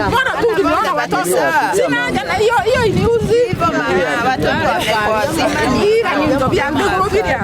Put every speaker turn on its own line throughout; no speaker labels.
Bora tu tunaona watoto. Sina haja na hiyo iniuzi. Watoto wamekuwa simamira ni ndo bya nduguru biria.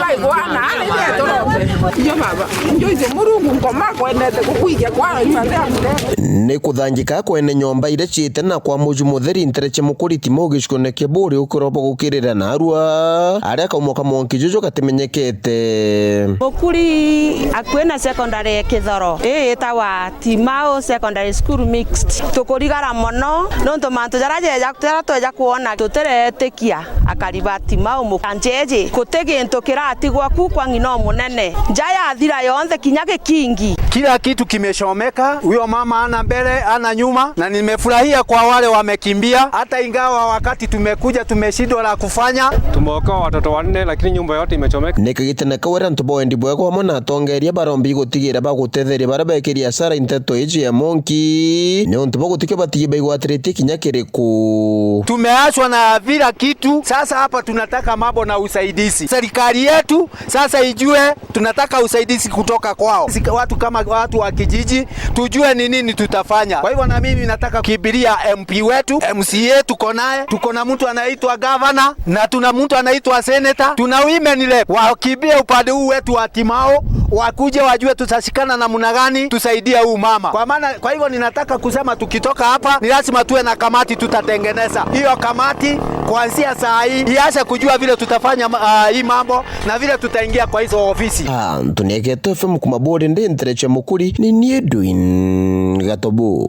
Ai go ana ale ya toro. Ndio baba. Ndio hizo murungu ngoma kwendete kukuigia kwa yande amure.
Ni kuthanjika kwene nyomba ire ciite na kwa muju mutheri ntereche mukuriti mugicikone kiburi ukorobo gukirira narua aria kaumoka monki jojo katimenyekete
mukuri akwena secondary Kithoro itawa Timao Secondary School Mixed tukurigara mono nonto mantu jarajeja tweja kuona tuteretekia akariba Timao mukanjeje kutegintu kiratigwa ku kwa ngino munene njaya thira yonthe kinyage kingi
kila kitu kimeshomeka. Huyo mama ana mbele ana nyuma, na nimefurahia kwa wale wamekimbia, hata ingawa wakati tumekuja tumeshindwa la kufanya.
Tumeokoa watoto 4 lakini nyumba yote imechomeka.
Nikagitana kawera ntuboendi bwego hamwe na atongeria barombi gutigira bagutetheria barabekeria sara inteto iji ya monki ne ontubo gutike batigibe igwatirite kinyakiriku.
Tumeachwa na vila kitu. Sasa hapa tunataka mambo na usaidizi. Serikali yetu sasa ijue tunataka usaidizi kutoka kwao. Watu kama watu wa kijiji tujue ni nini tutafanya. Kwa hivyo na mimi nataka kibiria MP wetu, MCA tuko naye, tuko na mtu anaitwa governor na tuna mtu anaitwa senator, tuna women rep. Wakibie upande huu wetu wa Timao, wakuje wajue tutashikana namna gani tusaidie huu mama. Kwa hivyo ninataka kusema tukitoka hapa ni lazima tuwe na kamati tutatengeneza. Hiyo kamati kuanzia saa hii ianze kujua vile tutafanya hii mambo na vile tutaingia kwa hizo ofisi.
Anthony Geto FM kumabodi ndi ntereche mukuri ni Edwin Gatobu.